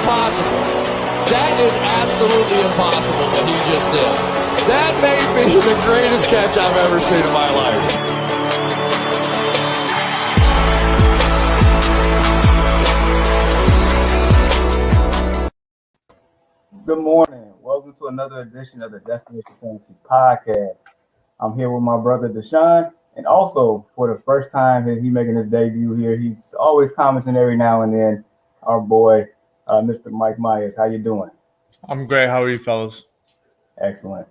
impossible. That is absolutely impossible that he just did. That may be the greatest catch I've ever seen in my life. Good morning. Welcome to another edition of the Destination Fantasy Podcast. I'm here with my brother Deshaun, and also for the first time he making his debut here. He's always commenting every now and then. Our boy, Mr. Mike Myers. How you doing? I'm great. How are you, fellas? Excellent.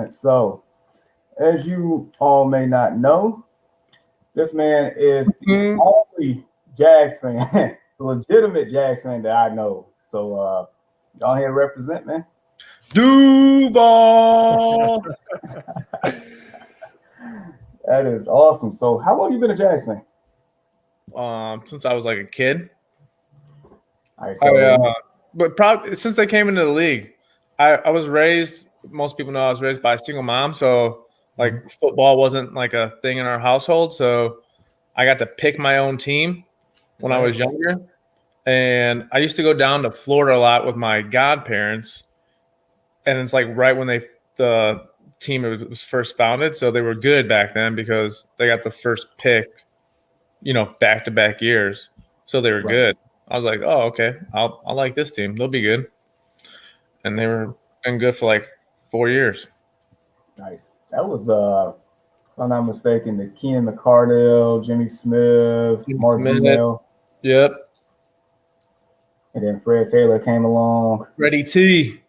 So, as you all may not know, this man is the only Jags fan, the legitimate Jags fan that I know. So, y'all here to represent, man. Duval. That is awesome. So, how long have you been a Jags fan? Since I was like a kid. All right, so but probably since they came into the league, I was raised. Most people know I was raised by a single mom, so like football wasn't like a thing in our household. So I got to pick my own team when I was younger, and I used to go down to Florida a lot with my godparents. And it's like right when the team was first founded, so they were good back then because they got the first pick, back-to-back years. So they were good. I was like, oh, okay, I like this team. They'll be good. And they were been good for like 4 years. Nice. That was, if I'm not mistaken, the Keenan McCardell, Jimmy Smith, Mark Brunell. Yep. And then Fred Taylor came along. Freddie T.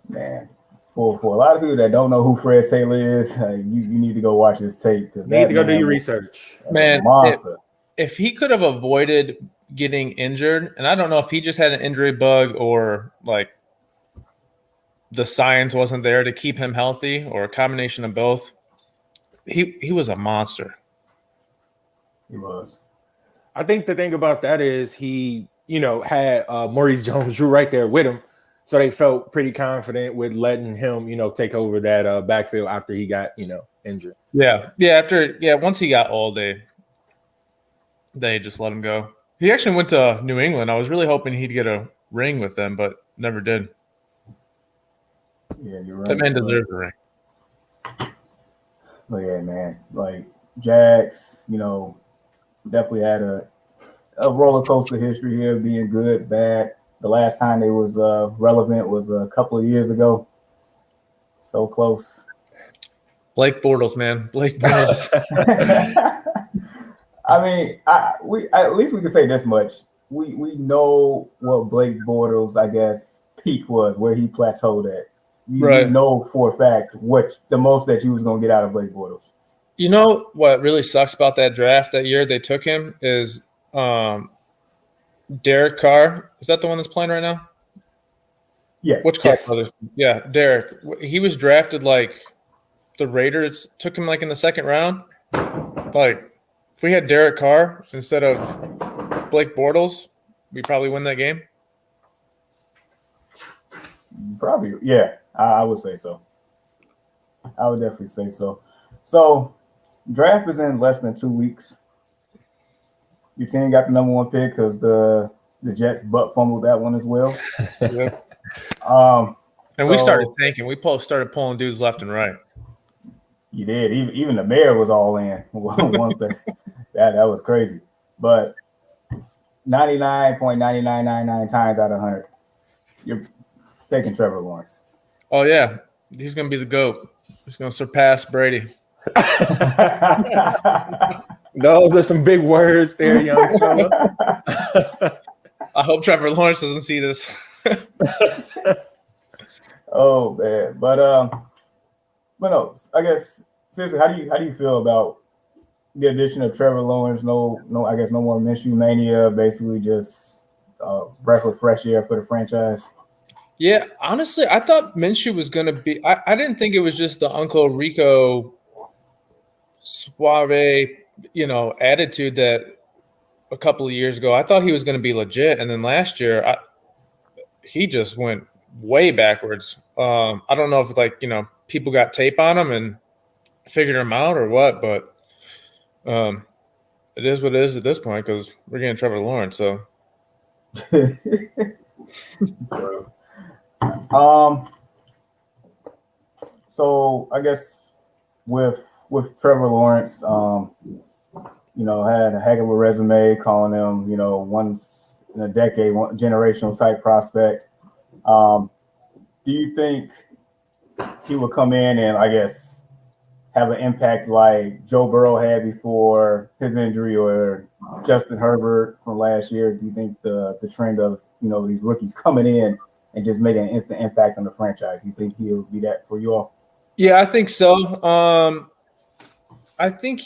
Man, for a lot of people that don't know who Fred Taylor is, you need to go watch his tape. You need to go do your research. Man, monster. If he could have avoided getting injured, and I don't know if he just had an injury bug or like the science wasn't there to keep him healthy or a combination of both, he was a monster. He was. I think the thing about that is he, had Maurice Jones-Drew right there with him. So they felt pretty confident with letting him, take over that backfield after he got, injured. Yeah. Once he got old, they just let him go. He actually went to New England. I was really hoping he'd get a ring with them, but never did. Yeah, you're right. That man deserves a ring. But yeah, man, like Jags, definitely had a roller coaster history here, being good, bad. The last time they was relevant was a couple of years ago. So close. Blake Bortles, man. Blake Bortles. I mean, we at least we can say this much. We know what Blake Bortles, I guess, peak was, where he plateaued at. You know for a fact what the most that you was gonna get out of Blake Bortles. You know what really sucks about that draft that year they took him is Derek Carr. Is that the one that's playing right now? Yes. Which Carr brothers? Yeah, Derek. He was drafted like the Raiders took him like in the second round. Like if we had Derek Carr instead of Blake Bortles, we probably win that game. Probably, yeah. I would say so. I would definitely say so. So, draft is in less than 2 weeks. Your team got the number one pick because the Jets butt fumbled that one as well. Yeah. And we started tanking. We started pulling dudes left and right. You did. Even the mayor was all in once that was crazy. But 99.9999 times out of 100, you're taking Trevor Lawrence. Oh yeah, he's gonna be the GOAT. He's gonna surpass Brady. Those are some big words there, young fella. I hope Trevor Lawrence doesn't see this. Oh man, but no, I guess seriously, how do you feel about the addition of Trevor Lawrence? No, I guess no more Minshew mania. Basically, just breath of fresh air for the franchise. Yeah, honestly, I thought Minshew was going to be – I didn't think it was just the Uncle Rico suave, attitude that a couple of years ago. I thought he was going to be legit. And then last year, he just went way backwards. I don't know if, people got tape on him and figured him out or what, but It is what it is at this point because we're getting Trevor Lawrence. So, um, so I guess with Trevor Lawrence, had a heck of a resume, calling him, once in a decade, one generational type prospect. Do you think he would come in and, I guess, have an impact like Joe Burrow had before his injury, or Justin Herbert from last year? Do you think the trend of these rookies coming in and just making an instant impact on the franchise, do you think he'll be that for you all? yeah, I think so. I think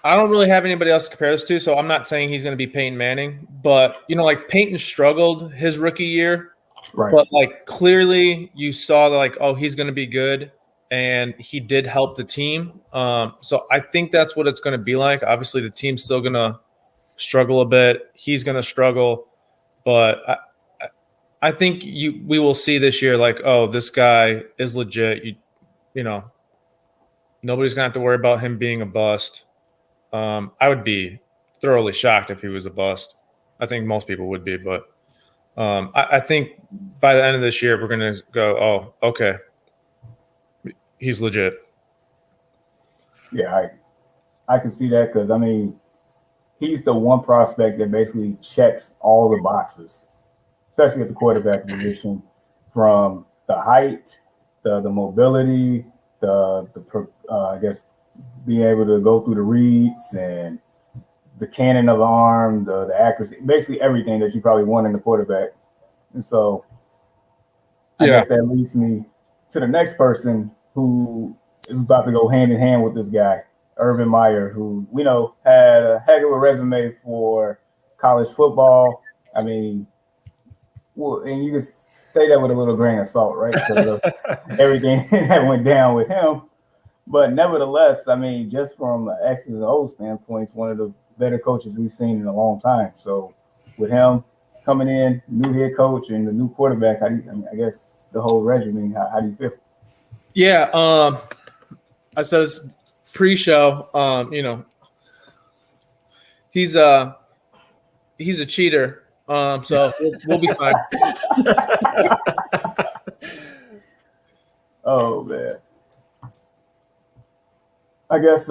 I don't really have anybody else to compare this to, so I'm not saying he's going to be Peyton Manning. But like Peyton struggled his rookie year, Right. but like clearly you saw that he's going to be good, and he did help the team. So I think that's what it's going to be like. Obviously, the team's still going to struggle a bit. He's going to struggle, but I think we will see this year this guy is legit. Nobody's going to have to worry about him being a bust. I would be thoroughly shocked if he was a bust. I think most people would be, but I think by the end of this year, we're going to go, oh, okay, he's legit. Yeah, I can see that because, he's the one prospect that basically checks all the boxes, especially at the quarterback position, from the height, the mobility, I guess being able to go through the reads and the cannon of the arm, the accuracy, basically everything that you probably want in the quarterback. And so I guess that leads me to the next person who is about to go hand in hand with this guy, Urban Meyer, who we know had a heck of a resume for college football. And you can say that with a little grain of salt, right? Because of everything that went down with him. But nevertheless, just from an X's and O's standpoint, he's one of the better coaches we've seen in a long time. So with him coming in, new head coach and the new quarterback, I guess the whole regimen, how do you feel? Yeah, I said this pre-show. He's a cheater. So we'll be fine. Oh man, I guess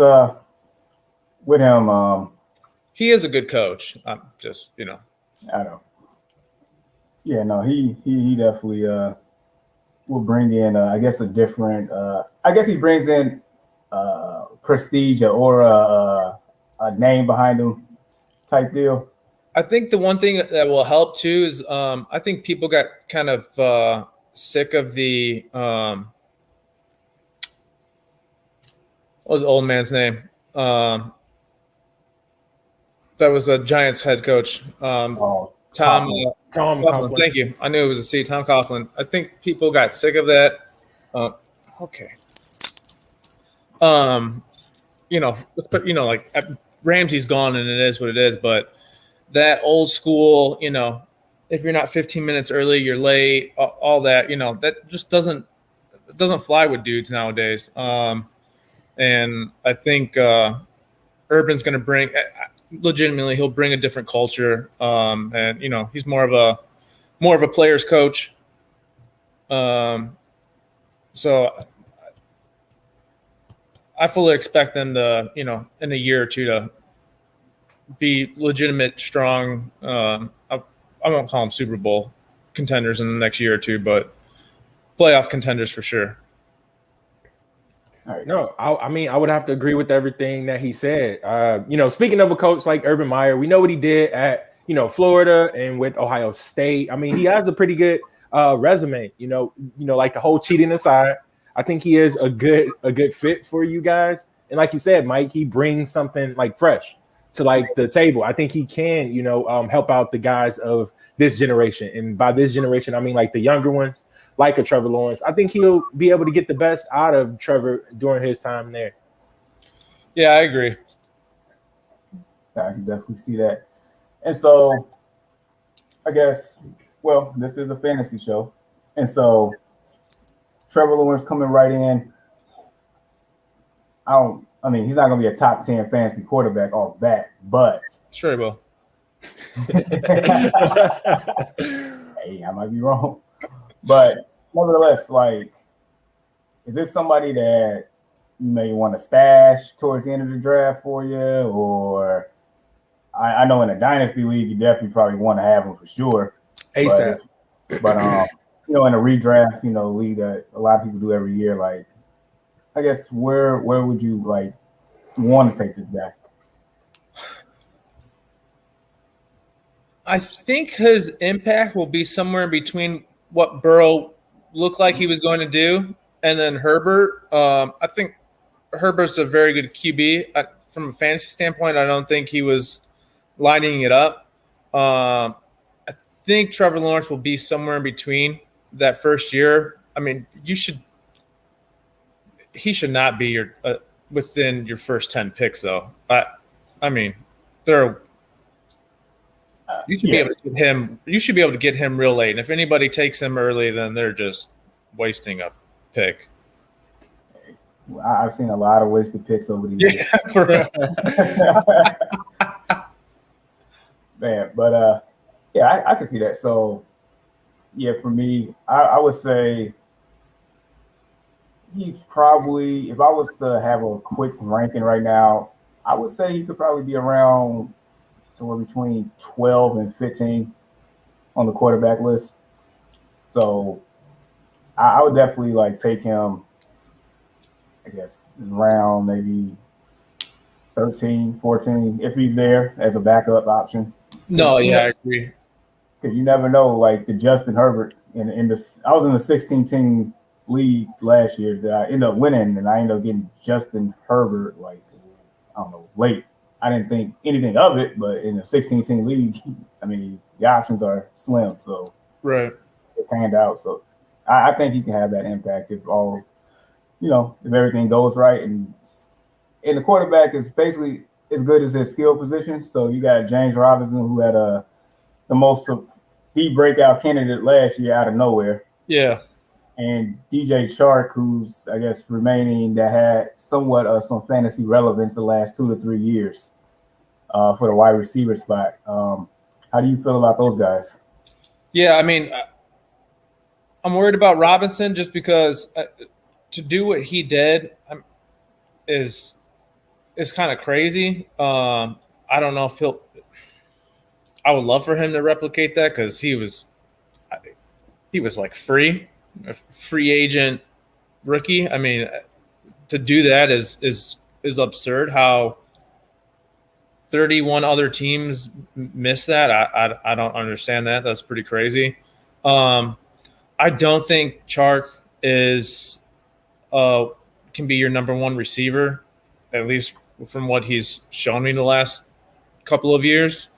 with him, he is a good coach. I'm just I know. Yeah, no, he definitely will bring in I guess a different. I guess he brings in prestige or aura, a name behind him type deal. I think the one thing that will help too is I think people got kind of sick of the what was the old man's name? That was the Giants head coach. Tom Coughlin. Thank you. I knew it was a C. Tom Coughlin. I think people got sick of that. Okay. Let's put Ramsey's gone and it is what it is, but that old school, if you're not 15 minutes early, you're late, all that, that just doesn't fly with dudes nowadays. And I think Urban's going to bring, legitimately, he'll bring a different culture. And he's more of a player's coach. So I fully expect them to, in a year or two to be legitimate, strong. I won't call them Super Bowl contenders in the next year or two, but playoff contenders for sure. All right. No, I would have to agree with everything that he said. Speaking of a coach like Urban Meyer, we know what he did at Florida and with Ohio State. He has a pretty good resume. Like the whole cheating aside, I think he is a good fit for you guys. And like you said, Mike, he brings something like fresh to the table. I think he can, help out the guys of this generation. And by this generation, I mean like the younger ones, like a Trevor Lawrence. I think he'll be able to get the best out of Trevor during his time there. Yeah, I agree. I can definitely see that. And so I guess, this is a fantasy show. And so Trevor Lawrence coming right in. I don't I mean, he's not going to be a top 10 fantasy quarterback off bat, but Sure, he will. hey, I might be wrong. But nevertheless, like, is this somebody that you may want to stash towards the end of the draft for you? Or I know in a dynasty league, you definitely probably want to have him for sure. ASAP. But you know, in a redraft, you know, league that a lot of people do every year, like, I guess where would you like want to take this guy? I think his impact will be somewhere in between what Burrow looked like he was going to do and then Herbert. I think Herbert's a very good QB. From a fantasy standpoint, I don't think he was lining it up. I think Trevor Lawrence will be somewhere in between that first year. I mean, he should not be your within your first 10 picks, though. I mean, you should be able to get him. You should be able to get him real late. And if anybody takes him early, then they're just wasting a pick. I've seen a lot of wasted picks over the years. Yeah, for real. Man, but yeah, I can see that. So yeah, for me, I would say he's probably, if I was to have a quick ranking right now, I would say he could probably be around somewhere between 12 and 15 on the quarterback list. So I would definitely like take him, I guess, around maybe 13, 14, if he's there as a backup option. No, yeah, I agree. Because you never know, like the Justin Herbert in this. I was in the 16-team league last year that I ended up winning, and I ended up getting Justin Herbert like, I don't know, late. I didn't think anything of it, but in a 16-team league, I mean, the options are slim, so right, it panned out. So I think he can have that impact if all, you know, if everything goes right. And the quarterback is basically as good as his skill position. So you got James Robinson, who had the most the breakout candidate last year out of nowhere. Yeah. And DJ Chark, who's, I guess, remaining, that had somewhat of some fantasy relevance the last 2 to 3 years for the wide receiver spot. How do you feel about those guys? Yeah, I mean, I'm worried about Robinson just because to do what he did is kind of crazy. I don't know if I would love for him to replicate that because he was like a free agent rookie. I mean, to do that is absurd. How 31 other teams miss that. I don't understand that. That's pretty crazy. I don't think Chark is can be your number one receiver, at least from what he's shown me the last couple of years.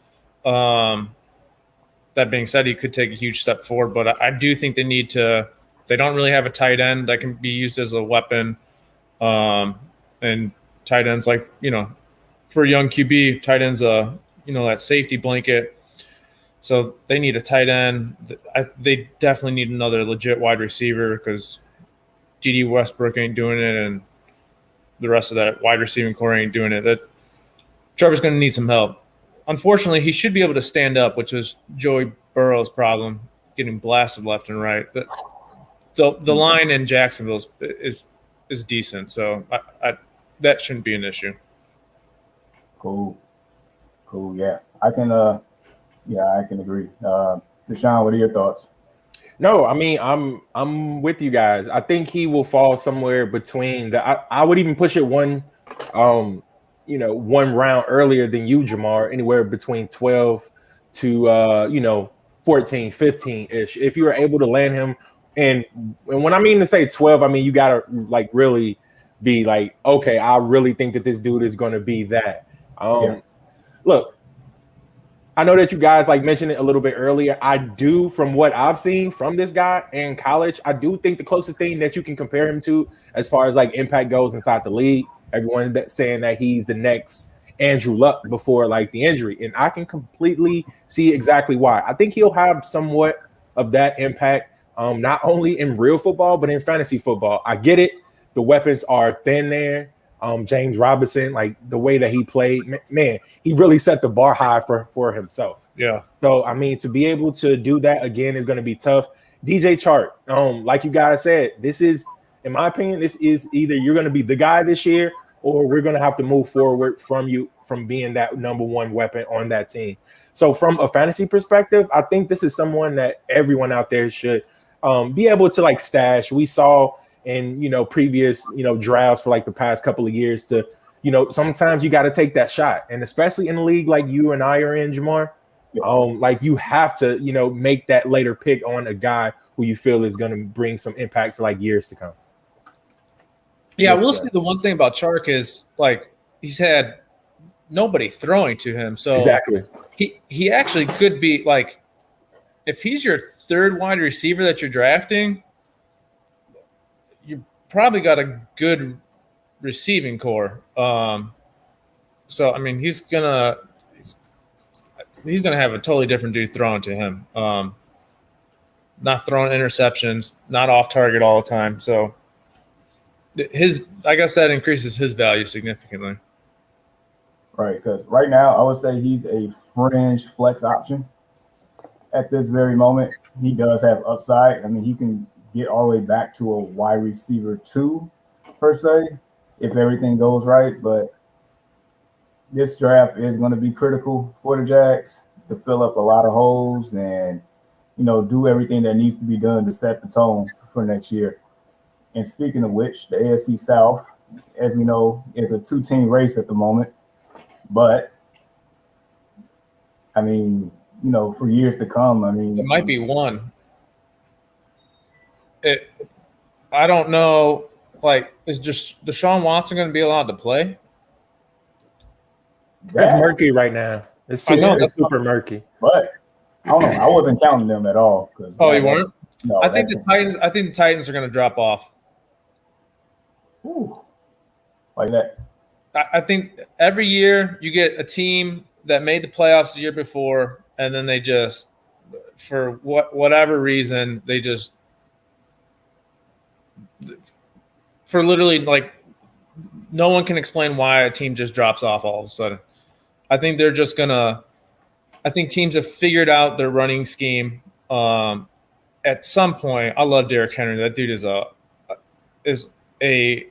That being said, he could take a huge step forward, but I do think they need to. They don't really have a tight end that can be used as a weapon, and tight ends, like, you know, for a young QB, tight ends, you know, that safety blanket. So they need a tight end. They definitely need another legit wide receiver because D.D. Westbrook ain't doing it, and the rest of that wide receiving core ain't doing it. That Trevor's going to need some help. Unfortunately, he should be able to stand up, which is Joey Burrow's problem, getting blasted left and right. The line in Jacksonville is decent, so that shouldn't be an issue. Cool. Yeah, I can agree. Deshaun, what are your thoughts? No, I mean, I'm with you guys. I think he will fall somewhere between I would even push it one round earlier than you, Jamar, anywhere between 12 to 14, 15-ish. If you were able to land him, and when I mean to say 12, I mean you gotta like really be like, okay, I really think that this dude is gonna be that. Look, I know that you guys like mentioned it a little bit earlier. I do, from what I've seen from this guy in college, I do think the closest thing that you can compare him to as far as like impact goes inside the league, everyone that's saying that he's the next Andrew Luck before like the injury. And I can completely see exactly why. I think he'll have somewhat of that impact, not only in real football, but in fantasy football. I get it. The weapons are thin there. James Robinson, like the way that he played, man, he really set the bar high for himself. Yeah. So I mean, to be able to do that again is going to be tough. DJ Chark, like you guys said, this is, in my opinion, this is either you're going to be the guy this year, or we're going to have to move forward from being that number one weapon on that team. So from a fantasy perspective, I think this is someone that everyone out there should be able to like stash. We saw in previous drafts for like the past couple of years to sometimes you got to take that shot, and especially in a league like you and I are in, Jamar. Like you have to make that later pick on a guy who you feel is going to bring some impact for like years to come. Yeah, we'll see. The one thing about Chark is like he's had nobody throwing to him, so exactly he actually could be like, if he's your third wide receiver that you're drafting, you probably got a good receiving core. So I mean, he's gonna have a totally different dude throwing to him. Not throwing interceptions, not off target all the time. So I guess that increases his value significantly. Right, because right now I would say he's a fringe flex option. At this very moment, he does have upside. I mean, he can get all the way back to a wide receiver 2, per se, if everything goes right. But this draft is going to be critical for the Jags to fill up a lot of holes and, do everything that needs to be done to set the tone for next year. And speaking of which, the AFC South, as we know, is a 2-team race at the moment. But, I mean, for years to come, I mean, it might be one. I don't know. Like, is just Deshaun Watson going to be allowed to play? That's murky right now. It's super murky. But I don't know. I wasn't counting them at all. You weren't? No. I think the Titans are going to drop off. Ooh, like that. I think every year you get a team that made the playoffs the year before, and then they just, for whatever reason, they just, for literally like, no one can explain why a team just drops off all of a sudden. I think they're just gonna. I think teams have figured out their running scheme. At some point, I love Derrick Henry. That dude is a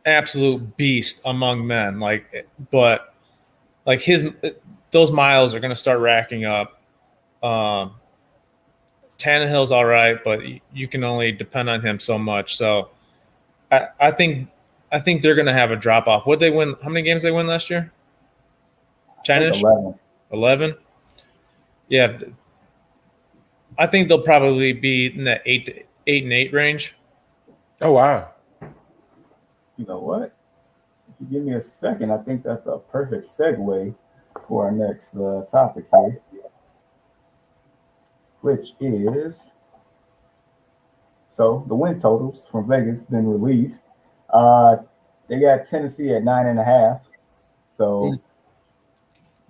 absolute beast among men. But those miles are going to start racking up. Tannehill's all right, but you can only depend on him so much. So I think they're going to have a drop off. Would they win? How many games they win last year? 10-ish? 11? Yeah. I think they'll probably be in that 8-8 range. Oh, wow. You know what? If you give me a second, I think that's a perfect segue for our next topic here, which is, so the win totals from Vegas been released. They got Tennessee at 9.5. So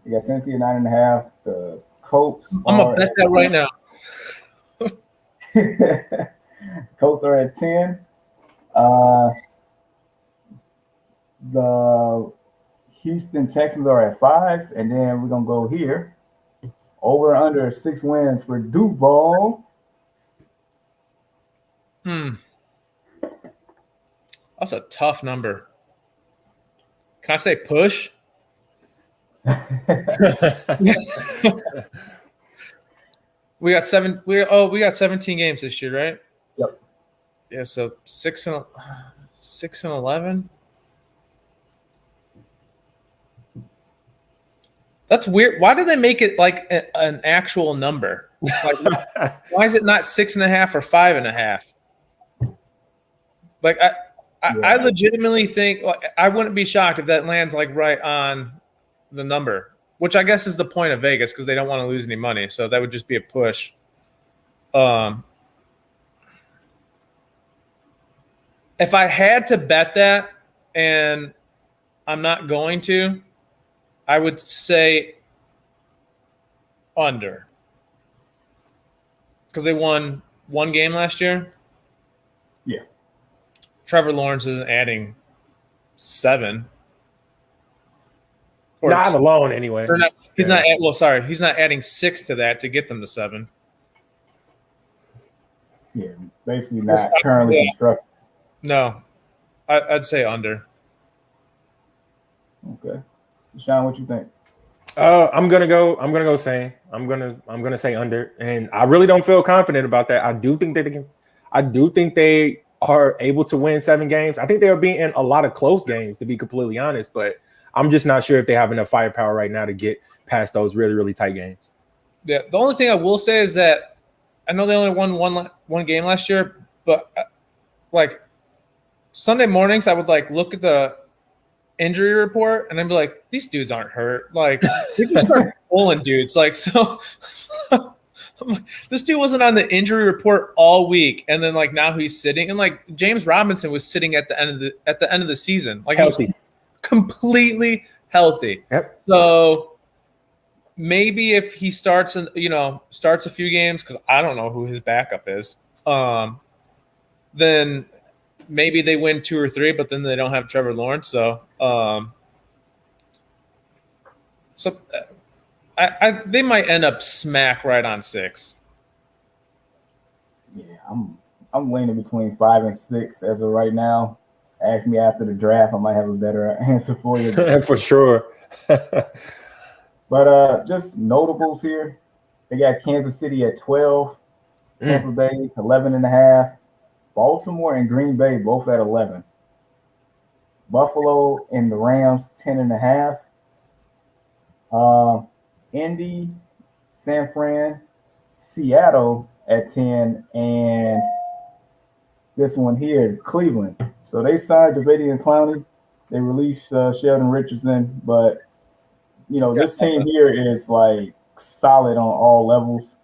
they got Tennessee at 9.5. The Colts. I'm gonna bet that right now. Colts are at 10. The Houston Texans are at 5, and then we're gonna go here. Over under 6 wins for Duval. That's a tough number. Can I say push? We got 17 games this year, right? Yep. Yeah, so 6 and 11. That's weird. Why do they make it like an actual number? Like, why is it not 6.5 or 5.5? Like, I legitimately think, like, I wouldn't be shocked if that lands like right on the number, which I guess is the point of Vegas because they don't want to lose any money. So that would just be a push. If I had to bet that, and I'm not going to, I would say under. Because they won one game last year. Yeah. Trevor Lawrence isn't adding 7. Or Not alone anyway. He's not. Well, sorry, he's not adding 6 to that to get them to 7. Yeah, basically not currently constructed. No, I'd say under. Okay, Sean, what you think? I'm gonna go same. I'm gonna say under, and I really don't feel confident about that. I do think they are able to win 7 games. I think they are being in a lot of close games, to be completely honest. But I'm just not sure if they have enough firepower right now to get past those really, really tight games. Yeah, the only thing I will say is that I know they only won one game last year, but like Sunday mornings, I would like look at the injury report and I'd be like, these dudes aren't hurt. Like they just start pulling dudes. Like so, this dude wasn't on the injury report all week, and then like now he's sitting, and like James Robinson was sitting at the end of the season, like healthy, completely healthy. Yep. So maybe if he starts a few games, because I don't know who his backup is, then maybe they win 2 or 3, but then they don't have Trevor Lawrence. So they might end up smack right on 6. Yeah, I'm leaning between 5 and 6 as of right now. Ask me after the draft, I might have a better answer for you. For sure. But just notables here. They got Kansas City at 12, Tampa Bay 11.5, Baltimore and Green Bay both at 11. Buffalo and the Rams 10.5. Indy, San Fran, Seattle at 10, and this one here, Cleveland. So they signed Jadeveon Clowney. They released Sheldon Richardson, but this team here is like solid on all levels.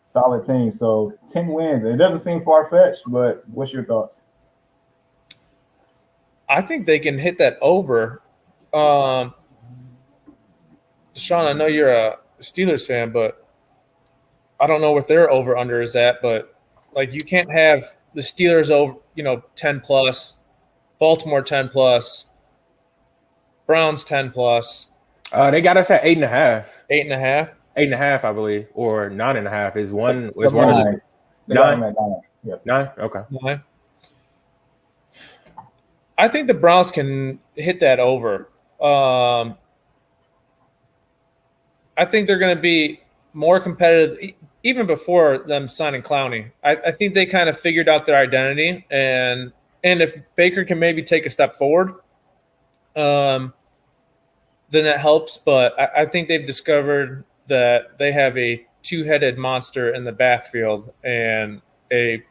Solid team. So 10 wins. It doesn't seem far-fetched, but what's your thoughts? I think they can hit that over. Sean, I know you're a Steelers fan, but I don't know what their over-under is at, but like you can't have the Steelers over, 10 plus, Baltimore 10 plus, Browns 10 plus. They got us at 8.5. 8.5? 8.5, I believe, or 9.5 is one. Is one of the 9? Yep. 9? Okay. 9. I think the Browns can hit that over. I think they're going to be more competitive even before them signing Clowney. I think they kind of figured out their identity, and if Baker can maybe take a step forward, then that helps. But I think they've discovered that they have a 2-headed monster in the backfield and a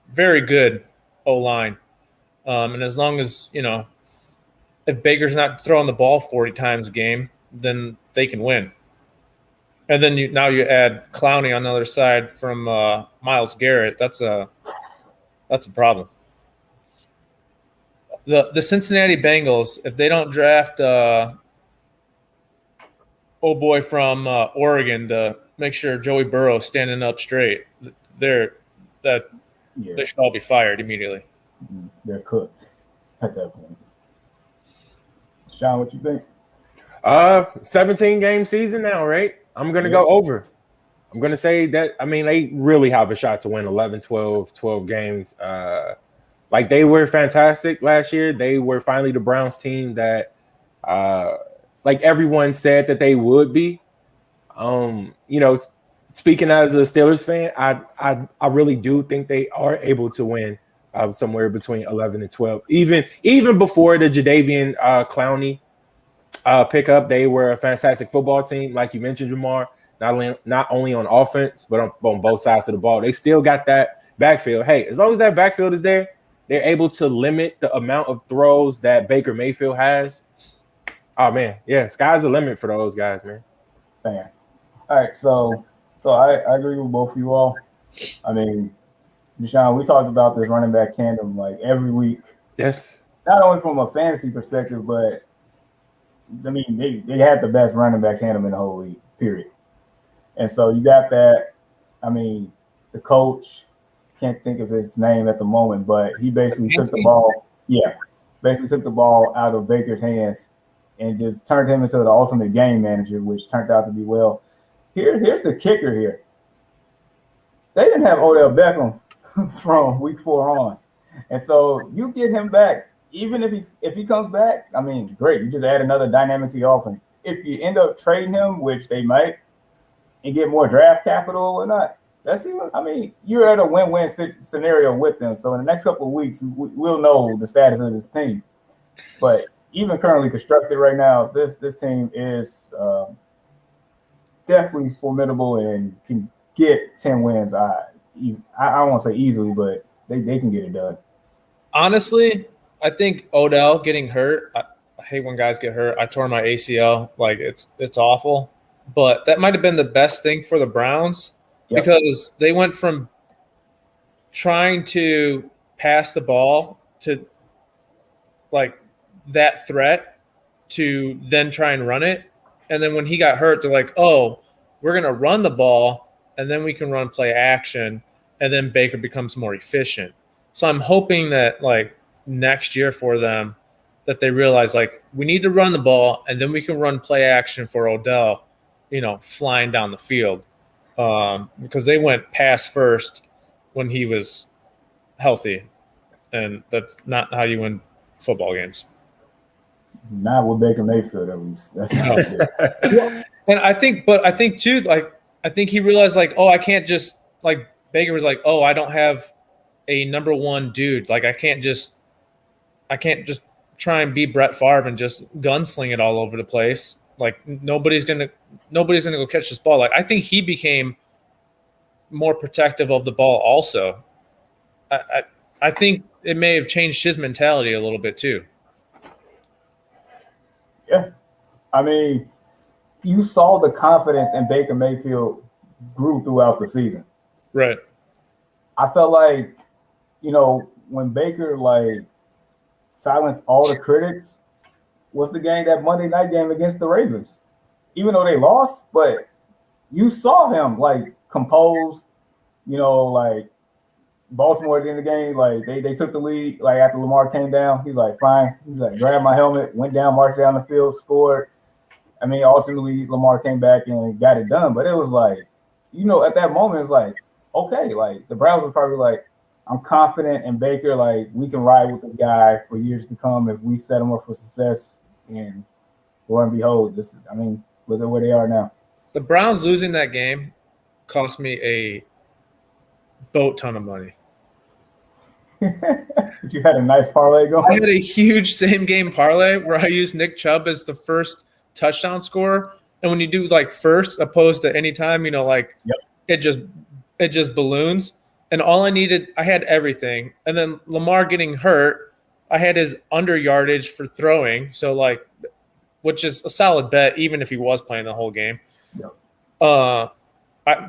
very good O-line. And as long as, if Baker's not throwing the ball 40 times a game, then they can win. And then you add Clowney on the other side from Myles Garrett. That's a problem. The Cincinnati Bengals, if they don't draft boy from Oregon to make sure Joey Burrow's standing up straight, they should all be fired immediately. They're cooked at that point. Sean, what you think? 17-game season now, right? I'm going to go over. I'm going to say that, they really have a shot to win 11, 12 games. Like they were fantastic last year. They were finally the Browns team that like everyone said that they would be. Speaking as a Steelers fan, I really do think they are able to win somewhere between 11 and 12. Even before the Jadeveon Clowney pickup, they were a fantastic football team, like you mentioned, Jamar. Not only on offense, but on both sides of the ball. They still got that backfield. Hey, as long as that backfield is there, they're able to limit the amount of throws that Baker Mayfield has. Oh man, yeah, sky's the limit for those guys, man. Man. All right, so I agree with both of you all. Deshaun, we talked about this running back tandem like every week. Yes. Not only from a fantasy perspective, but they had the best running back tandem in the whole league, period. And so you got that. The coach, can't think of his name at the moment, but he basically took the ball. Yeah. basically took the ball out of Baker's hands and just turned him into the ultimate game manager, which turned out to be well. Here's the kicker here. They didn't have Odell Beckham from week 4 on. And so you get him back, even if he comes back, I mean, great. You just add another dynamic to your offense. If you end up trading him, which they might, and get more draft capital or not, that's even, I mean, you're at a win-win scenario with them. So in the next couple of weeks, we'll know the status of this team. But even currently constructed right now, this team is definitely formidable and can get 10 wins. I don't want to say easily, but they can get it done. Honestly, I think Odell getting hurt, I hate when guys get hurt. I tore my ACL. Like, it's awful. But that might have been the best thing for the Browns because they went from trying to pass the ball to, like, that threat to then try and run it. And then when he got hurt, they're like, oh, we're going to run the ball, and then we can run play action, and then Baker becomes more efficient. So I'm hoping that, like, next year for them that they realize, like, we need to run the ball, and then we can run play action for Odell, flying down the field. Because they went pass first when he was healthy, and that's not how you win football games. Not with Baker Mayfield, at least. That's not it. And I think too, like, I think he realized, like, oh, I can't just, like, Baker was like, oh, I don't have a number one dude. Like, I can't just try and be Brett Favre and just gunsling it all over the place. Like, nobody's gonna go catch this ball. Like, I think he became more protective of the ball also. I think it may have changed his mentality a little bit too. Yeah. I mean, you saw the confidence in Baker Mayfield grew throughout the season. Right. I felt like, when Baker, like, silenced all the critics was that Monday night game against the Ravens. Even though they lost, but you saw him, like, composed, like, Baltimore at the end of the game, like, they took the lead, like, after Lamar came down. He's like, fine. He's like, grabbed my helmet, went down, marched down the field, scored. I mean, ultimately, Lamar came back and got it done. But it was like, at that moment, it's like, okay, like, the Browns were probably like, I'm confident in Baker. Like, we can ride with this guy for years to come if we set him up for success. And lo and behold, look at where they are now. The Browns losing that game cost me a boat ton of money. You had a nice parlay going? I had a huge same game parlay where I used Nick Chubb as the first touchdown scorer. And when you do, like, first opposed to any time, it just balloons. And all I needed, I had everything. And then Lamar getting hurt, I had his under yardage for throwing. So, like, which is a solid bet, even if he was playing the whole game. Yep.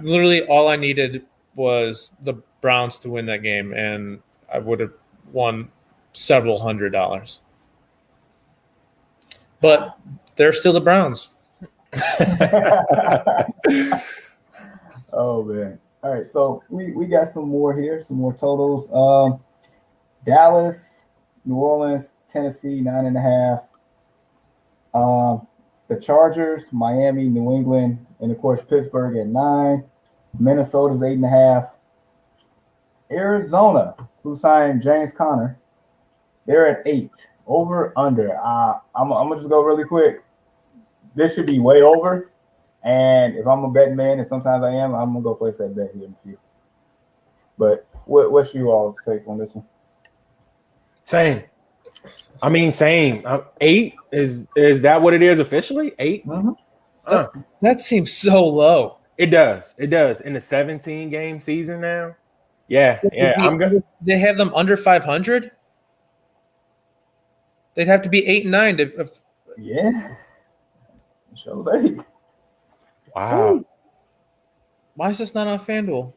Literally all I needed was the Browns to win that game, and I would have won several $100s. But they're still the Browns. Oh, man. All right, so we got some more here, some more totals. Dallas, New Orleans, Tennessee, 9.5. The Chargers, Miami, New England, and of course Pittsburgh at 9. Minnesota's 8.5. Arizona, who signed James Conner, they're at 8. Over, under. I'm gonna just go really quick. This should be way over. And if I'm a betting man, and sometimes I am, I'm gonna go place that bet here in a few. But what's you all take on this one? Same. I mean, same. 8 is that what it is officially? 8. Mm-hmm. That seems so low. It does. It does. In the 17 game season now. Yeah. I'm good. They have them under 500. They'd have to be 8 and 9 to. Yeah. It shows 8. Wow. Ooh. Why is this not on FanDuel?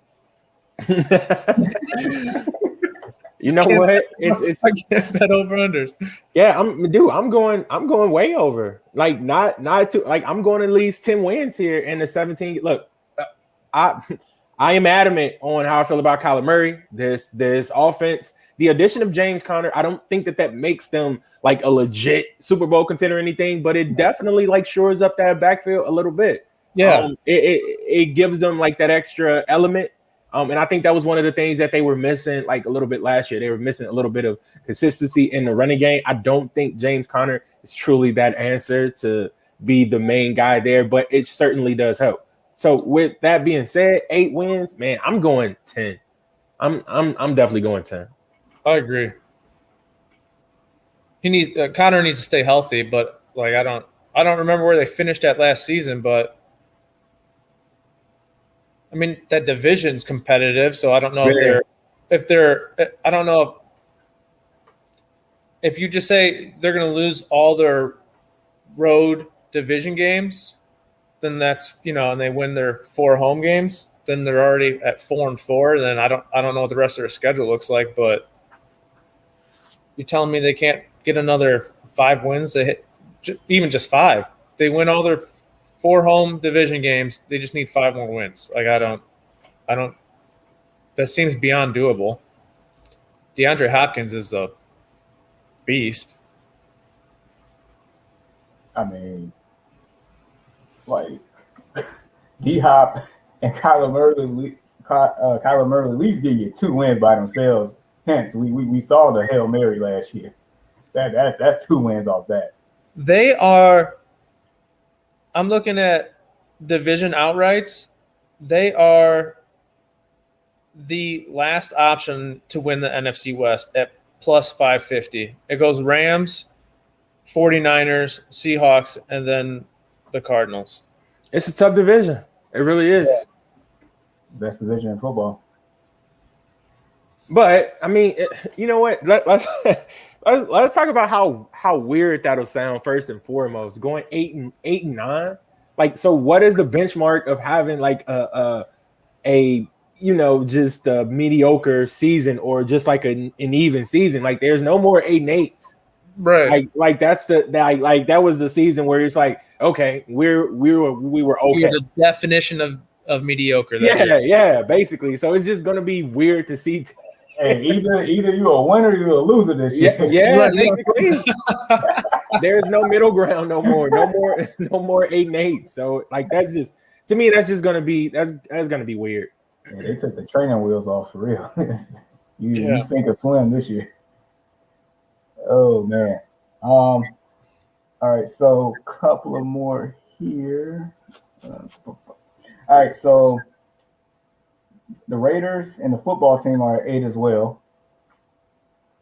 You know what? It's I can't bet over unders. Yeah, I'm going way over. Like not too, like, I'm going at least 10 wins here in the 17. Look, I am adamant on how I feel about Kyler Murray. This offense the addition of James Conner, I don't think that makes them like a legit Super Bowl contender or anything, but it definitely like shores up that backfield a little bit. Yeah. It gives them like that extra element. And I think that was one of the things that they were missing like a little bit last year. They were missing a little bit of consistency in the running game. I don't think James Conner is truly that answer to be the main guy there, but it certainly does help. So with that being said, 8 wins, man, I'm going 10. I'm definitely going 10. I agree. Connor needs to stay healthy, but like I don't remember where they finished at last season, but I mean that division's competitive, so I don't know I don't know if you just say they're going to lose all their road division games, then that's, and they win their 4 home games, then they're already at 4-4. Then I don't know what the rest of their schedule looks like, but you're telling me they can't get another 5 wins to hit, even just 5. If they win all their 4 home division games, they just need 5 more wins. Like I don't. That seems beyond doable. DeAndre Hopkins is a beast. I mean, like D-Hop and Kyler Murray at least give you 2 wins by themselves. Hence, we saw the Hail Mary last year. That's 2 wins off that. They are. I'm looking at division outrights. They are the last option to win the NFC West at plus 550. It goes Rams, 49ers, Seahawks, and then the Cardinals. It's a tough division. It really is. Yeah. Best division in football. But I mean, you know what? Let's talk about how weird that'll sound first and foremost. Going 8-9. Like, so what is the benchmark of having like a just a mediocre season or just like an even season? Like, there's no more 8-8s. Right. Like that's that was the season where it's like, okay, we were okay. The definition of mediocre. Yeah, basically. So it's just gonna be weird to see. Hey, either you're a winner or you're a loser this year. Yeah, basically. There's no middle ground no more. No more 8-8. So like that's just, to me, that's just gonna be that's gonna be weird. Yeah, they took the training wheels off for real. You sink or swim this year. Oh man. All right, so a couple of more here. All right, so the Raiders and the football team are at 8 as well.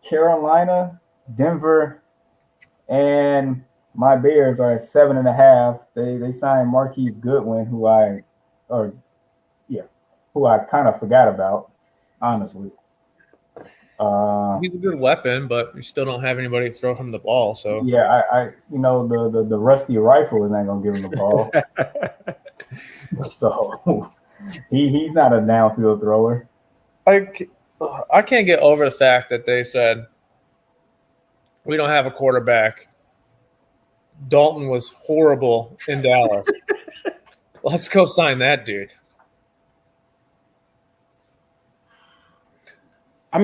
Carolina, Denver, and my Bears are at 7.5. They signed Marquise Goodwin, who I kind of forgot about, honestly. He's a good weapon, but you still don't have anybody to throw him the ball. So yeah, I the rusty rifle is not gonna give him the ball. So he's not a downfield thrower. I can't get over the fact that they said we don't have a quarterback. Dalton was horrible in Dallas. Let's go sign that dude. I'm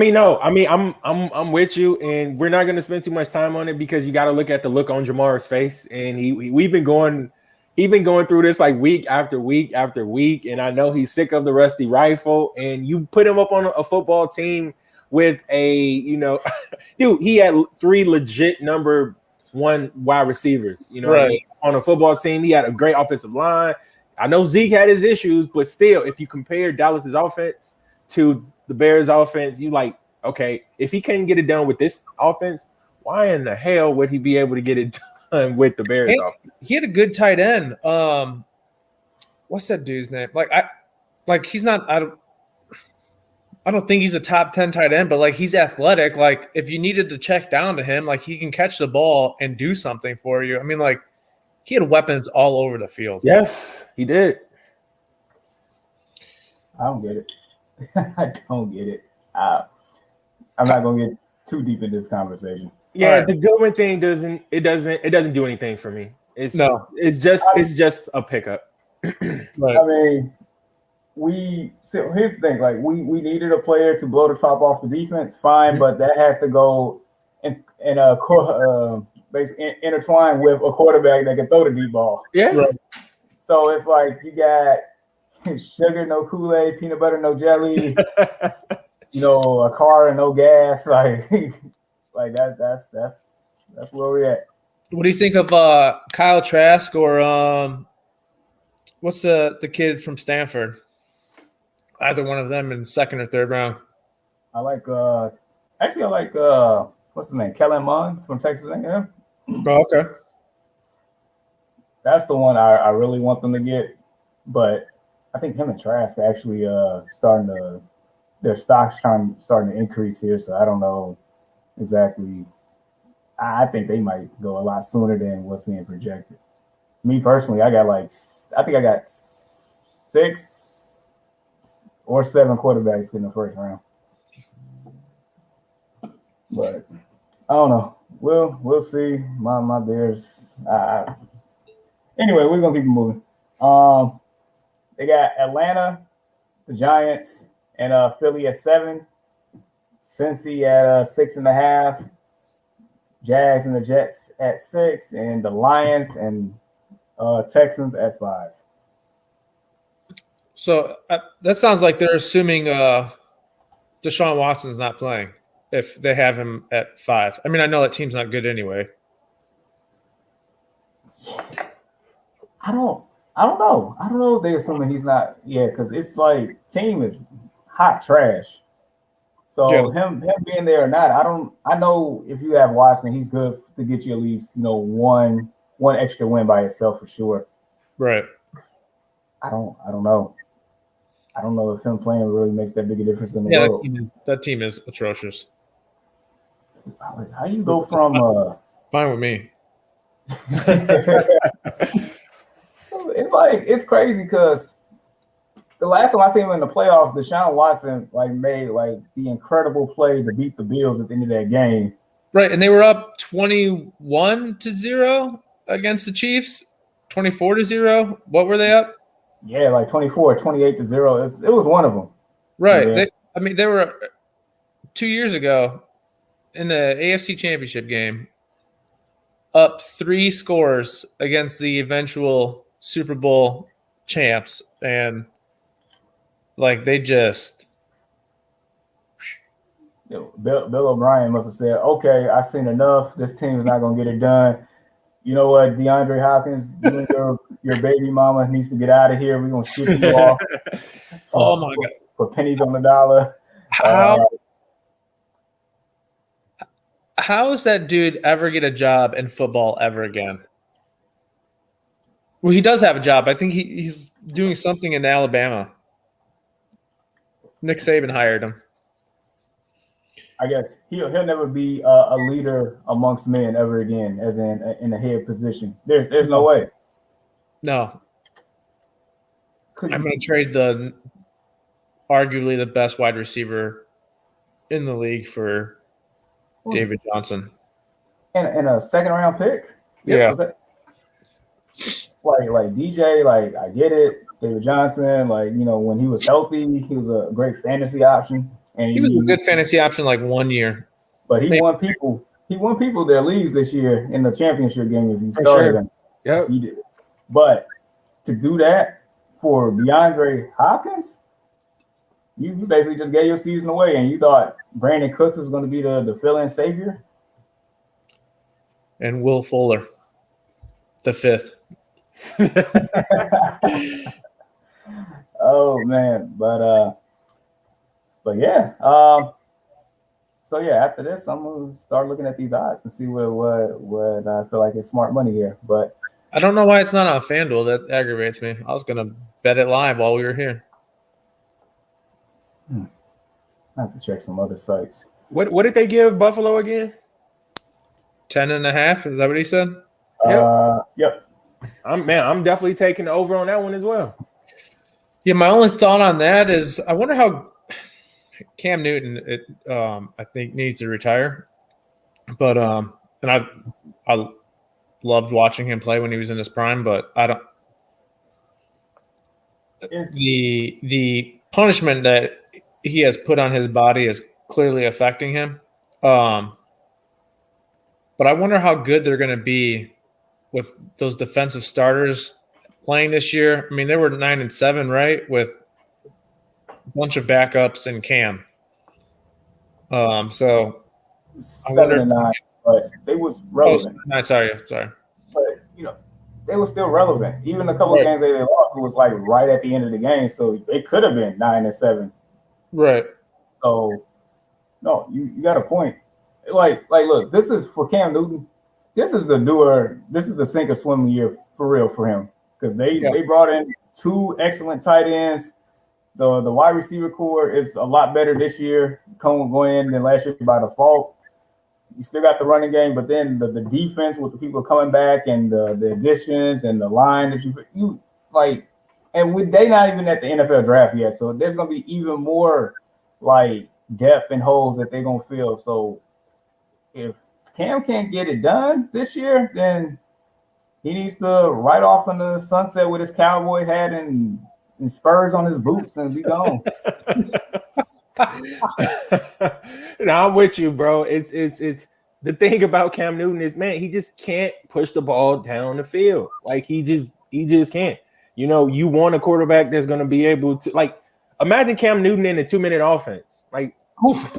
with you, and we're not going to spend too much time on it because you got to look at the look on Jamar's face, and he's been going through this like week after week after week, and I know he's sick of the rusty rifle. And you put him up on a football team with dude, he had 3 legit number 1 wide receivers. Right. On a football team, he had a great offensive line. I know Zeke had his issues, but still, if you compare Dallas's offense to the Bears offense, you like, okay, if he can't get it done with this offense, why in the hell would he be able to get it done with the Bears offense? He had a good tight end. What's that dude's name? He's not. I don't think he's a top 10 tight end, but like he's athletic. Like if you needed to check down to him, like he can catch the ball and do something for you. I mean, like he had weapons all over the field. Yes, he did. I don't get it. I don't get it. I'm not gonna get too deep in this conversation. Yeah, right. The Goodwin thing doesn't do anything for me. It's just a pickup. Right. I mean, so here's the thing, like we needed a player to blow the top off the defense, fine, but that has to go in a intertwined with a quarterback that can throw the deep ball. Yeah. Right. So it's like you got sugar, no Kool-Aid, peanut butter, no jelly, a car and no gas. Like like that's where we're at. What do you think of Kyle Trask or what's the kid from Stanford? Either one of them in second or third round. I like what's his name? Kellen Mond from Texas A&M. Oh, okay. That's the one I really want them to get. But I think him and Trask are actually their stocks starting to increase here. So I don't know exactly. I think they might go a lot sooner than what's being projected. Me personally, I think I got 6 or 7 quarterbacks in the first round. But I don't know. We'll see. My Bears. Anyway, we're gonna keep moving. They got Atlanta, the Giants, and Philly at 7, Cincy at 6.5, Jags and the Jets at 6, and the Lions and Texans at 5. So that sounds like they're assuming Deshaun Watson's not playing if they have him at 5. I mean, I know that team's not good anyway. I don't know. I don't know if they're assuming he's not. Yeah, because it's like team is hot trash. So him being there or not, I know if you have Watson, he's good to get you at least one extra win by itself for sure. Right. I don't know. I don't know if him playing really makes that big a difference in the world. That team is atrocious. How you go from fine with me. It's crazy because the last time I seen him in the playoffs, Deshaun Watson made the incredible play to beat the Bills at the end of that game. Right, and they were up 21-0 against the Chiefs, 24-0. What were they up? Yeah, 24, 28-0. It was one of them. Right. They were 2 years ago in the AFC Championship game, up 3 scores against the eventual Super Bowl champs, and they just. Bill O'Brien must have said, "Okay, I've seen enough. This team is not going to get it done. You know what, DeAndre Hopkins, you and your baby mama needs to get out of here. We're going to ship you off for pennies on the dollar." How does that dude ever get a job in football ever again? Well, he does have a job. I think he's doing something in Alabama. Nick Saban hired him. I guess he'll never be a leader amongst men ever again, as in a head position. There's no way. No. I'm going to trade arguably the best wide receiver in the league for David Johnson. And a second round pick? Yeah. Like DJ, I get it. David Johnson, when he was healthy, he was a great fantasy option. And he was a good fantasy option 1 year. But he won people their leagues this year in the championship game if he started them. Yeah. He did. But to do that for DeAndre Hopkins, you basically just gave your season away, and you thought Brandon Cooks was going to be the fill-in savior. And Will Fuller, the 5th. Oh man, but yeah. So yeah, after this, I'm gonna start looking at these odds and see what I feel like is smart money here. But I don't know why it's not on FanDuel. That aggravates me. I was gonna bet it live while we were here. I have to check some other sites. What did they give Buffalo again? 10.5. Is that what he said? Yep. I'm definitely taking the over on that one as well. Yeah, my only thought on that is I wonder how Cam Newton I think needs to retire. But and I loved watching him play when he was in his prime, but the punishment that he has put on his body is clearly affecting him. But I wonder how good they're going to be with those defensive starters playing this year. I mean, they were 9-7, right, with a bunch of backups and Cam. So I 7-9, but they was relevant. Sorry. But they were still relevant. Even a couple of games they lost, it was like right at the end of the game, so it could have been 9-7. Right. So no, you got a point. Like look, this is for Cam Newton. This is the sink or swim year for real for him, because they brought in 2 excellent tight ends. The wide receiver core is a lot better this year going in than last year by default. You still got the running game, but then the defense with the people coming back and the additions and the line that you like, and they not even at the NFL draft yet, so there's gonna be even more like depth and holes that they're gonna fill. So if Cam can't get it done this year, then he needs to ride off in the sunset with his cowboy hat and spurs on his boots and be gone. No, I'm with you, bro. It's the thing about Cam Newton is, man, he just can't push the ball down the field. Like he just can't. You want a quarterback that's going to be able to, like, imagine Cam Newton in a 2-minute offense. Like, oof.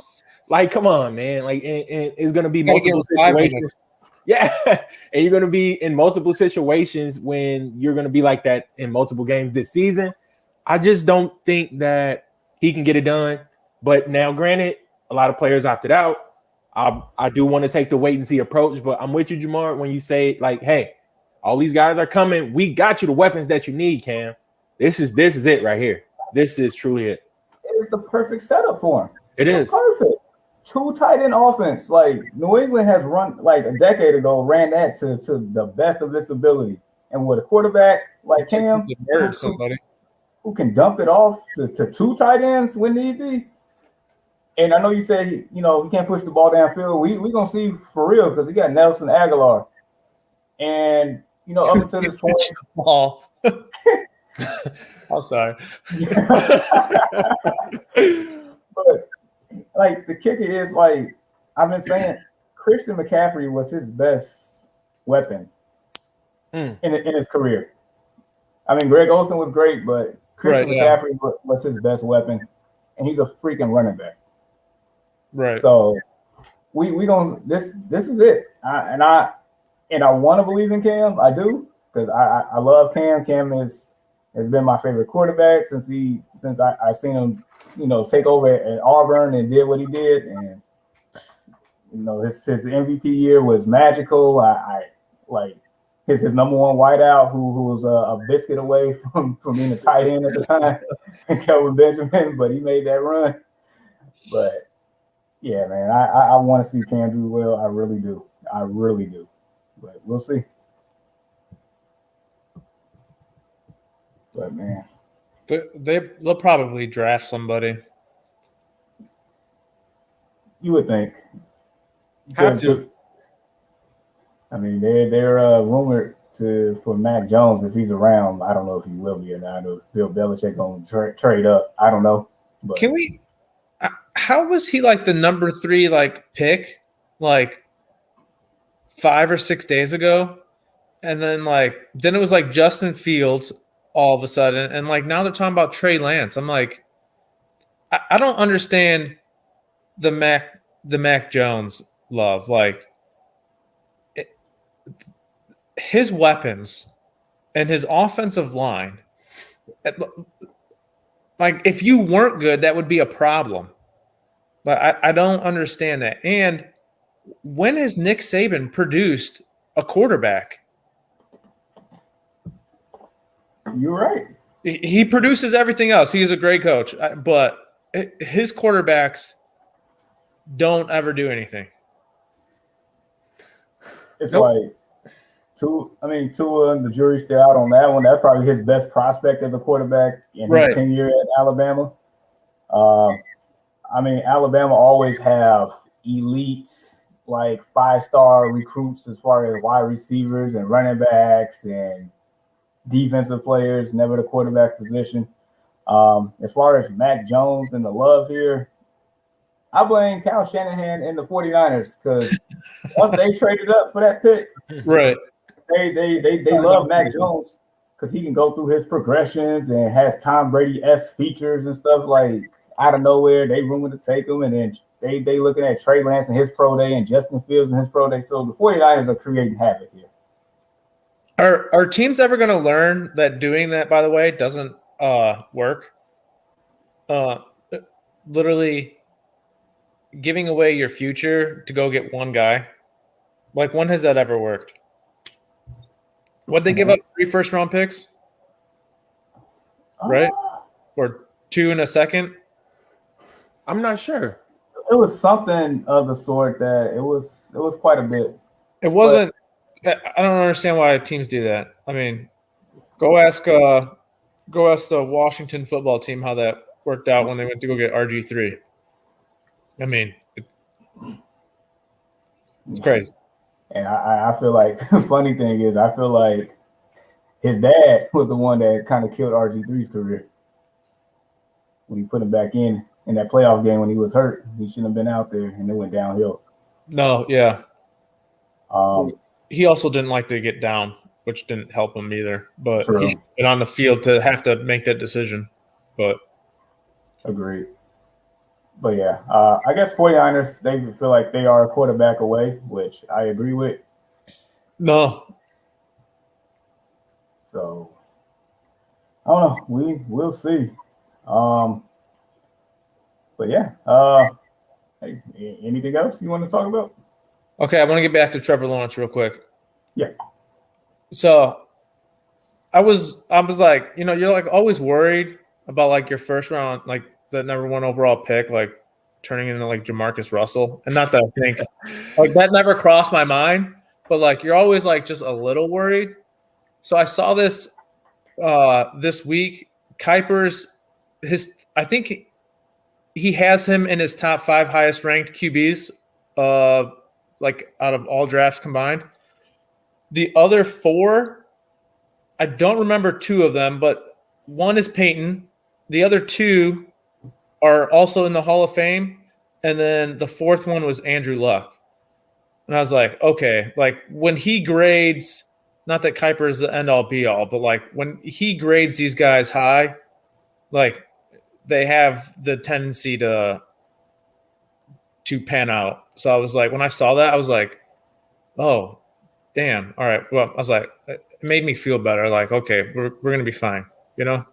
Like, come on, man. Like, and it's going to be multiple situations. Yeah, and you're going to be in multiple situations when you're going to be like that in multiple games this season. I just don't think that he can get it done. But now, granted, a lot of players opted out. I do want to take the wait and see approach, but I'm with you, Jamar, when you say, like, hey, all these guys are coming. We got you the weapons that you need, Cam. This is it right here. This is truly it. It is the perfect setup for him. It is perfect. 2 tight end offense. Like New England has run like a decade ago, ran that to the best of its ability. And with a quarterback like Cam, who can dump it off to 2 tight ends when need be. And I know you said he can't push the ball downfield. We gonna see for real, because we got Nelson Aguilar, and up until this point, ball. I'm sorry, but like the kicker is, like I've been saying, Christian McCaffrey was his best weapon in his career. I mean, Greg Olsen was great, but Christian McCaffrey was his best weapon, and he's a freaking running back. Right. So we don't. This is it. I want to believe in Cam. I do, because I love Cam. Cam has been my favorite quarterback since I seen him take over at Auburn and did what he did, and his MVP year was magical. I like his number one wideout who was a biscuit away from being a tight end at the time, Kelvin Benjamin, but he made that run. But yeah, man, I want to see Cam do well. I really do. But we'll see. But man, they'll probably draft somebody. You would think. Have to. I mean, they're rumored for Mac Jones, if he's around. I don't know if he will be or not. If Bill Belichick gonna trade up, I don't know. But can we? How was he like the number 3 pick like 5 or 6 days ago, and then it was like Justin Fields all of a sudden, and now they're talking about Trey Lance. I'm like, I don't understand the Mac Jones love. His weapons and his offensive line. If you weren't good, that would be a problem. But I don't understand that. And when has Nick Saban produced a quarterback? You're right. He produces everything else. He is a great coach, but his quarterbacks don't ever do anything. It's like Tua, the jury's still out on that one. That's probably his best prospect as a quarterback in his tenure at Alabama. Alabama always have elite, 5-star recruits as far as wide receivers and running backs, and defensive players, never the quarterback position. As far as Mac Jones and the love here, I blame Kyle Shanahan and the 49ers because once they traded up for that pick, Right. they love Mac Jones because he can go through his progressions and has Tom Brady-esque features and stuff like out of nowhere. They rumored to take him, and then they looking at Trey Lance and his pro day and Justin Fields and his pro day. So the 49ers are creating havoc here. Are teams ever going to learn that doing that, by the way, doesn't work? Literally giving away your future to go get one guy. Like, when has that ever worked? What'd they give up 3 first-round picks? Right? Or 2 in a second? I'm not sure. It was something of the sort that it was quite a bit. It wasn't. I don't understand why teams do that. I mean, go ask the Washington football team how that worked out when they went to go get RG3. I mean, it's crazy. And I feel like the funny thing is I feel like his dad was the one that kind of killed RG3's career when he put him back in that playoff game when he was hurt. He shouldn't have been out there, and it went downhill. No, yeah. He also didn't like to get down, which didn't help him either. But True. He's been on the field to have to make that decision. But agreed. But yeah, I guess 49ers, they feel like they are a quarterback away, which I agree with. No. So I don't know. We'll see. But yeah. Hey, anything else you want to talk about? Okay, I want to get back to Trevor Lawrence real quick. Yeah. So I was like, you're like always worried about like your first round, like the number 1 overall pick, like turning into like Jamarcus Russell. And not that I think like that never crossed my mind, but like you're always like just a little worried. So I saw this this week. Kuiper's I think he has him in his top 5 highest ranked QBs like out of all drafts combined. The other 4, I don't remember 2 of them, but one is Peyton. The other 2 are also in the Hall of Fame. And then the 4th one was Andrew Luck. And I was like, okay, like when he grades, not that Kuiper is the end all be all, but like when he grades these guys high, like they have the tendency to pan out. So I was like, when I saw that, I was like, oh, damn. All right. Well, I was like, it made me feel better. Like, okay, we're going to be fine, Because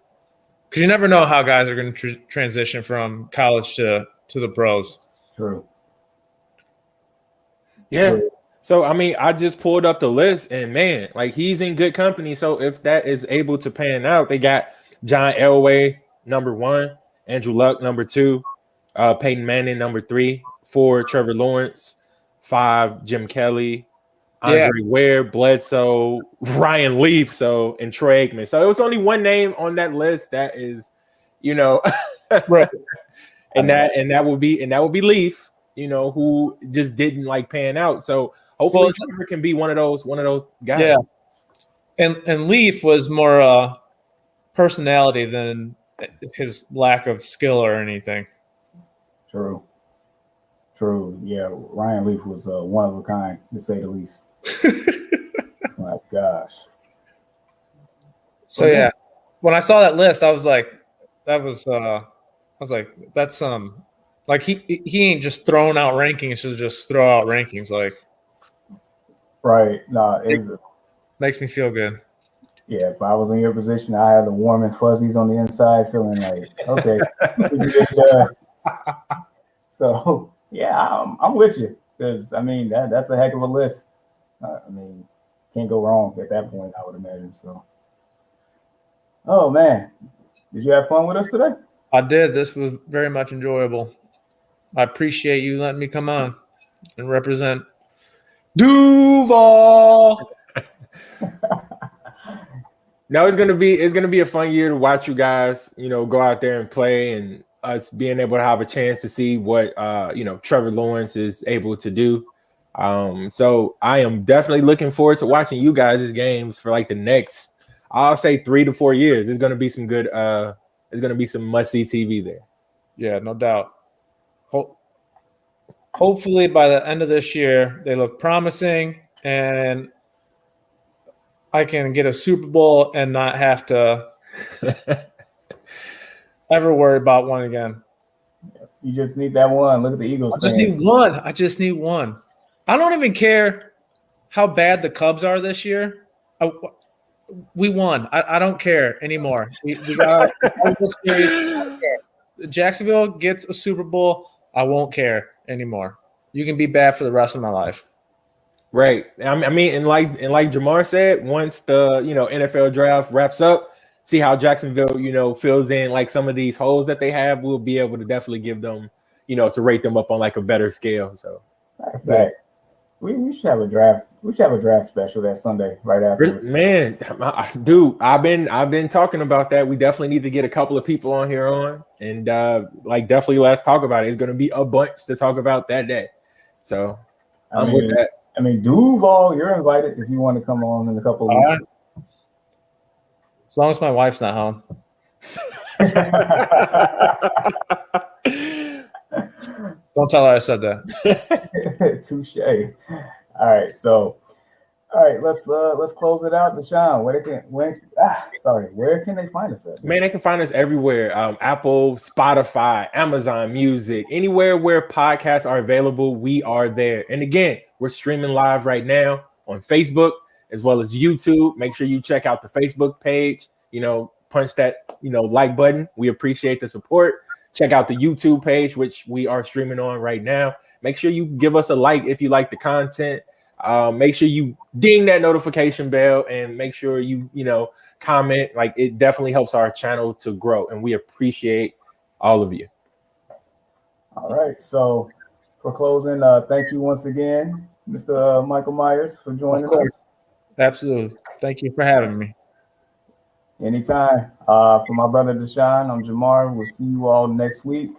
you never know how guys are going to transition from college to the pros. True. Yeah. So, I mean, I just pulled up the list and, man, like he's in good company. So if that is able to pan out, they got John Elway, number 1, Andrew Luck, number 2, Peyton Manning, number 3, 4, Trevor Lawrence, 5, Jim Kelly, Andre Ware, Bledsoe, Ryan Leaf, and Troy Aikman. So it was only one name on that list that is, right. and that would be Leaf, who just didn't like pan out. So hopefully Trevor can be one of those guys. Yeah. And Leaf was more personality than his lack of skill or anything. True. Yeah, Ryan Leaf was one of a kind, to say the least. My gosh. So yeah, when I saw that list, I was like, that's like he ain't just throwing out rankings to just throw out rankings. Like, right? No, it makes me feel good. Yeah, if I was in your position, I had the warm and fuzzies on the inside, feeling like, okay. So yeah, I'm with you because I mean that's a heck of a list. I mean, can't go wrong at that point, I would imagine. So, oh man, did you have fun with us today? I did. This was very much enjoyable. I appreciate you letting me come on and represent Duval. No, it's gonna be a fun year to watch you guys, go out there and play, and us being able to have a chance to see what Trevor Lawrence is able to do. So I am definitely looking forward to watching you guys' games for like the next, I'll say 3 to 4 years. There's gonna be some good. There's gonna be some must-see TV there. Yeah, no doubt. Hopefully, by the end of this year, they look promising, and I can get a Super Bowl and not have to ever worry about one again. You just need that one. Look at the Eagles. I just need one. I just need one. I don't even care how bad the Cubs are this year. We won. I don't care anymore. We got a World Series. I don't care. Jacksonville gets a Super Bowl. I won't care anymore. You can be bad for the rest of my life. Right. I mean, and like Jamar said, once the NFL draft wraps up, see how Jacksonville fills in like some of these holes that they have. We'll be able to definitely give them to rate them up on like a better scale. So, fact. We should have a draft. We should have a draft special that Sunday right after. Man, dude, I've been talking about that. We definitely need to get a couple of people on here and definitely let's talk about it. It's going to be a bunch to talk about that day. So I'm with that. I mean, Duval, you're invited if you want to come on in a couple of weeks. As long as my wife's not home. Don't tell her I said that. Touche. All right, let's close it out. Deshaun, where can they find us at? Man, they can find us everywhere. Apple, Spotify, Amazon Music, anywhere where podcasts are available, we are there. And again, we're streaming live right now on Facebook as well as YouTube. Make sure you check out the Facebook page. Punch that like button. We appreciate the support. Check out the YouTube page, which we are streaming on right now. Make sure you give us a like if you like the content. Make sure you ding that notification bell and make sure you comment. Like, it definitely helps our channel to grow, and we appreciate all of you. All right. So for closing, thank you once again, Mr. Michael Myers, for joining us. Absolutely. Thank you for having me. Anytime. For my brother Deshaun, I'm Jamar. We'll see you all next week.